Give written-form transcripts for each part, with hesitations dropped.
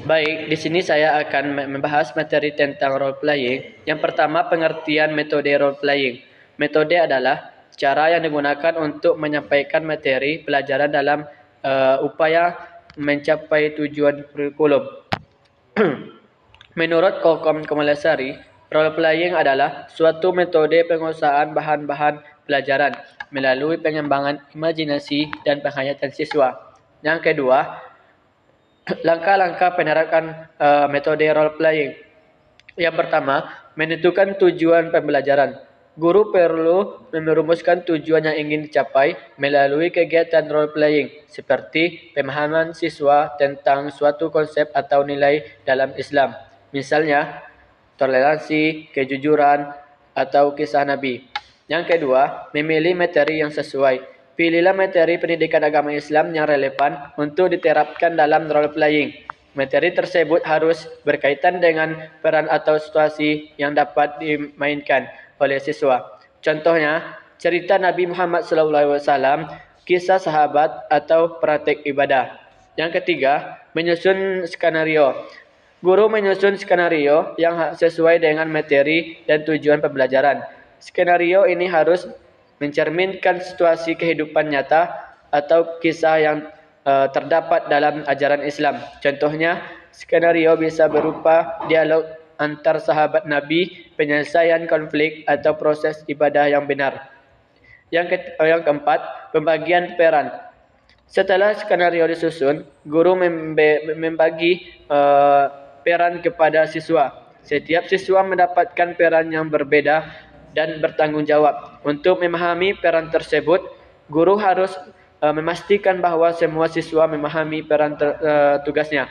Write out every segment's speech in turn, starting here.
Baik, di sini saya akan membahas materi tentang role playing. Yang pertama, pengertian metode role playing. Metode adalah cara yang digunakan untuk menyampaikan materi pelajaran dalam upaya mencapai tujuan kurikulum. Menurut Kokom Kamalasari, role playing adalah suatu metode pengusahaan bahan-bahan pelajaran melalui pengembangan imajinasi dan penghayatan siswa. Yang kedua, langkah-langkah penerapan metode role playing. Yang pertama, menentukan tujuan pembelajaran. Guru perlu merumuskan tujuan yang ingin dicapai melalui kegiatan role playing, seperti pemahaman siswa tentang suatu konsep atau nilai dalam Islam. Misalnya, toleransi, kejujuran, atau kisah Nabi. Yang kedua, memilih materi yang sesuai. Pilihlah materi pendidikan agama Islam yang relevan untuk diterapkan dalam role playing. Materi tersebut harus berkaitan dengan peran atau situasi yang dapat dimainkan oleh siswa. Contohnya, cerita Nabi Muhammad SAW, kisah sahabat, atau praktik ibadah. Yang ketiga, menyusun skenario. Guru menyusun skenario yang sesuai dengan materi dan tujuan pembelajaran. Skenario ini harus mencerminkan situasi kehidupan nyata atau kisah yang terdapat dalam ajaran Islam. Contohnya, skenario bisa berupa dialog antar sahabat Nabi, penyelesaian konflik, atau proses ibadah yang benar. Yang keempat, pembagian peran. Setelah skenario disusun, guru membagi peran kepada siswa. Setiap siswa mendapatkan peran yang berbeda dan bertanggung jawab. Untuk memahami peran tersebut, guru harus memastikan bahwa semua siswa memahami peran tugasnya.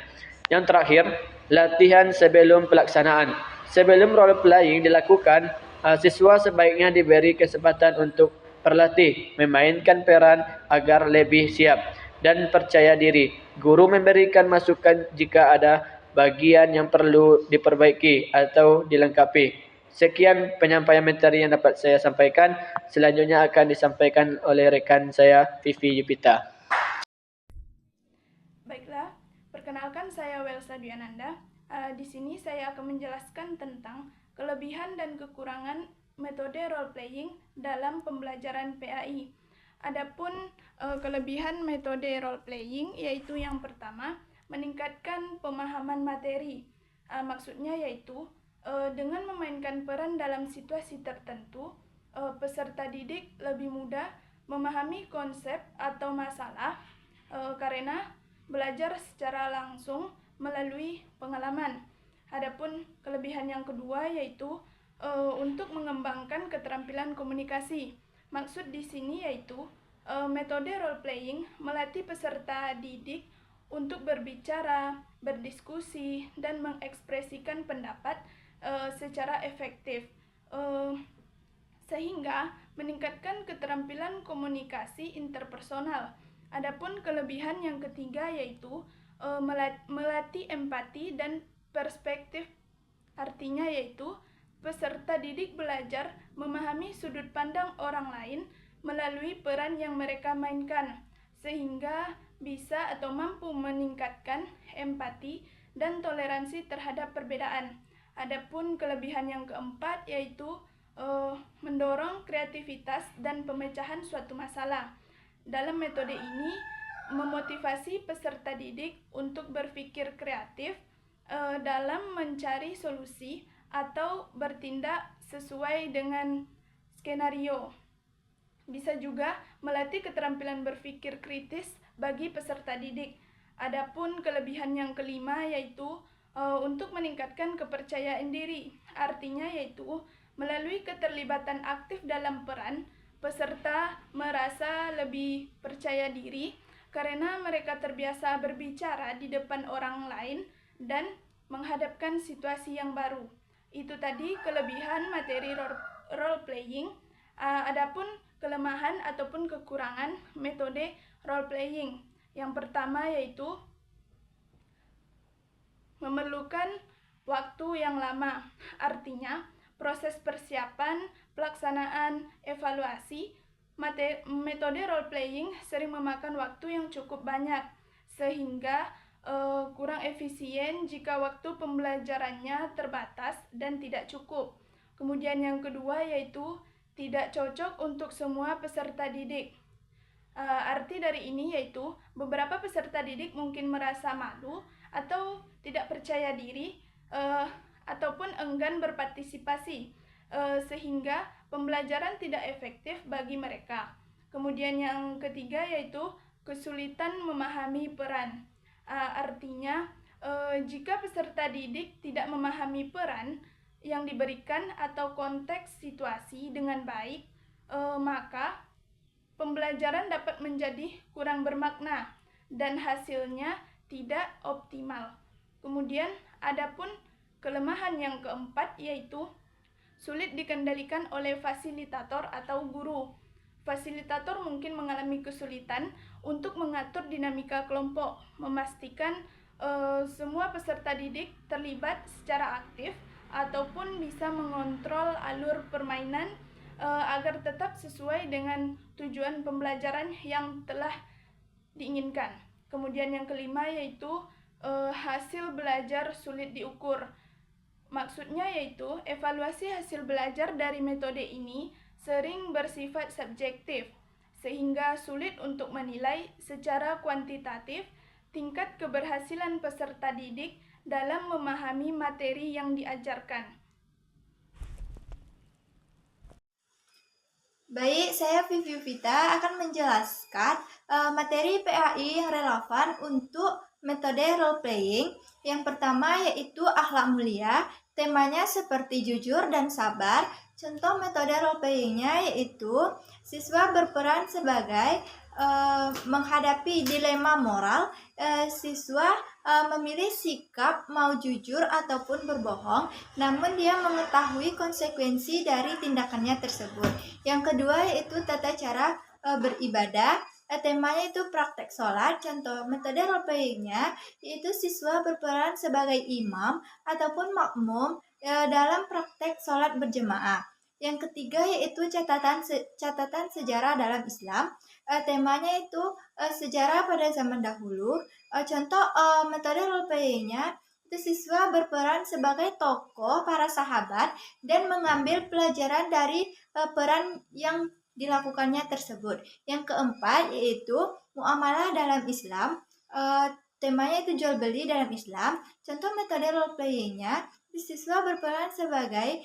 Yang terakhir, latihan sebelum pelaksanaan. Sebelum role playing dilakukan, siswa sebaiknya diberi kesempatan untuk berlatih memainkan peran agar lebih siap dan percaya diri. Guru memberikan masukan jika ada bagian yang perlu diperbaiki atau dilengkapi. Sekian penyampaian materi yang dapat saya sampaikan. Selanjutnya akan disampaikan oleh rekan saya, Vivi Yupita. Baiklah, perkenalkan saya Welsa Dwiananda. Di sini saya akan menjelaskan tentang kelebihan dan kekurangan metode role playing dalam pembelajaran PAI. Adapun kelebihan metode role playing yaitu yang pertama, meningkatkan pemahaman materi. Maksudnya yaitu dengan memainkan peran dalam situasi tertentu, peserta didik lebih mudah memahami konsep atau masalah karena belajar secara langsung melalui pengalaman. Adapun kelebihan yang kedua yaitu untuk mengembangkan keterampilan komunikasi. Maksud di sini yaitu metode role playing melatih peserta didik untuk berbicara, berdiskusi, dan mengekspresikan pendapat secara efektif, sehingga meningkatkan keterampilan komunikasi interpersonal. Adapun kelebihan yang ketiga yaitu melatih empati dan perspektif. Artinya yaitu peserta didik belajar memahami sudut pandang orang lain melalui peran yang mereka mainkan, sehingga bisa atau mampu meningkatkan empati dan toleransi terhadap perbedaan. Adapun kelebihan yang keempat yaitu mendorong kreativitas dan pemecahan suatu masalah. Dalam metode ini memotivasi peserta didik untuk berpikir kreatif dalam mencari solusi atau bertindak sesuai dengan skenario. Bisa juga melatih keterampilan berpikir kritis bagi peserta didik. Adapun kelebihan yang kelima yaitu untuk meningkatkan kepercayaan diri. Artinya yaitu melalui keterlibatan aktif dalam peran, peserta merasa lebih percaya diri karena mereka terbiasa berbicara di depan orang lain dan menghadapkan situasi yang baru. Itu tadi kelebihan materi role playing. Adapun kelemahan ataupun kekurangan metode role playing. Yang pertama yaitu memerlukan waktu yang lama. Artinya, proses persiapan, pelaksanaan, evaluasi, metode role playing sering memakan waktu yang cukup banyak, sehingga kurang efisien jika waktu pembelajarannya terbatas dan tidak cukup. Kemudian yang kedua yaitu tidak cocok untuk semua peserta didik. Arti dari ini yaitu beberapa peserta didik mungkin merasa malu atau tidak percaya diri ataupun enggan berpartisipasi sehingga pembelajaran tidak efektif bagi mereka. Kemudian yang ketiga yaitu kesulitan memahami peran. Artinya jika peserta didik tidak memahami peran yang diberikan atau konteks situasi dengan baik, maka pembelajaran dapat menjadi kurang bermakna dan hasilnya tidak optimal. Kemudian adapun kelemahan yang keempat yaitu sulit dikendalikan oleh fasilitator atau guru. Fasilitator mungkin mengalami kesulitan untuk mengatur dinamika kelompok, memastikan semua peserta didik terlibat secara aktif ataupun bisa mengontrol alur permainan agar tetap sesuai dengan tujuan pembelajaran yang telah diinginkan. Kemudian yang kelima yaitu hasil belajar sulit diukur. Maksudnya yaitu evaluasi hasil belajar dari metode ini sering bersifat subjektif, sehingga sulit untuk menilai secara kuantitatif tingkat keberhasilan peserta didik dalam memahami materi yang diajarkan. Baik, saya Vivi Vita akan menjelaskan materi PAI yang relevan untuk metode role playing. Yang pertama yaitu akhlak mulia. Temanya seperti jujur dan sabar. Contoh metode role playing-nya yaitu siswa berperan sebagai menghadapi dilema moral. Siswa memilih sikap mau jujur ataupun berbohong, namun dia mengetahui konsekuensi dari tindakannya tersebut. Yang kedua yaitu tata cara beribadah. Temanya itu praktek sholat. Contoh metode role playing-nya yaitu siswa berperan sebagai imam ataupun makmum dalam praktek sholat berjemaah. Yang ketiga yaitu catatan sejarah dalam Islam. Temanya itu sejarah pada zaman dahulu. Contoh metode role playing-nya itu siswa berperan sebagai tokoh para sahabat dan mengambil pelajaran dari peran yang dilakukannya tersebut. Yang keempat yaitu muamalah dalam Islam. Temanya itu jual beli dalam Islam. Contoh metode role playing-nya siswa berperan sebagai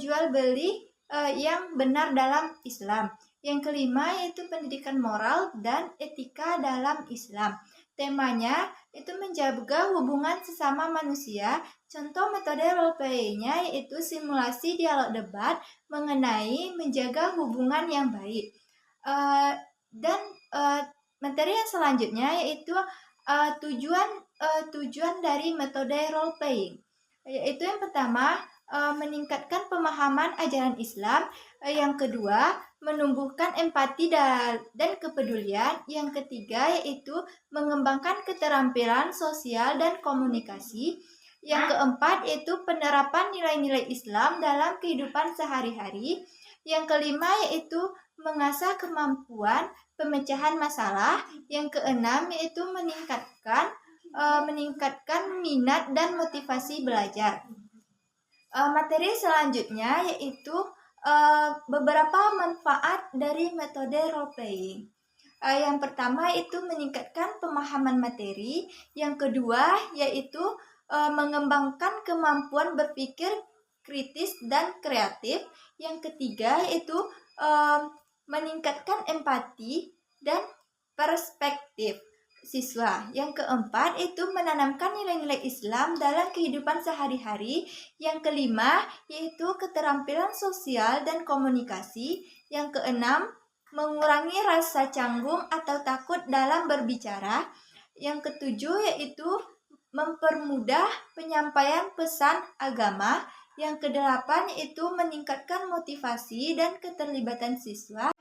jual beli yang benar dalam Islam. Yang kelima yaitu pendidikan moral dan etika dalam Islam. Temanya itu menjaga hubungan sesama manusia. Contoh metode role play-nya yaitu simulasi dialog debat mengenai menjaga hubungan yang baik. Dan materi yang selanjutnya yaitu tujuan dari metode role playing. Yaitu yang pertama meningkatkan pemahaman ajaran Islam. Yang kedua menumbuhkan empati dan kepedulian. Yang ketiga yaitu mengembangkan keterampilan sosial dan komunikasi. Yang keempat yaitu penerapan nilai-nilai Islam dalam kehidupan sehari-hari. Yang kelima yaitu mengasah kemampuan pemecahan masalah. Yang keenam yaitu meningkatkan minat dan motivasi belajar. Materi selanjutnya yaitu beberapa manfaat dari metode role playing. Yang pertama itu meningkatkan pemahaman materi. Yang kedua yaitu mengembangkan kemampuan berpikir kritis dan kreatif. Yang ketiga yaitu meningkatkan empati dan perspektif siswa. Yang keempat itu menanamkan nilai-nilai Islam dalam kehidupan sehari-hari. Yang kelima yaitu keterampilan sosial dan komunikasi. Yang keenam mengurangi rasa canggung atau takut dalam berbicara. Yang ketujuh yaitu mempermudah penyampaian pesan agama. Yang kedelapan yaitu meningkatkan motivasi dan keterlibatan siswa.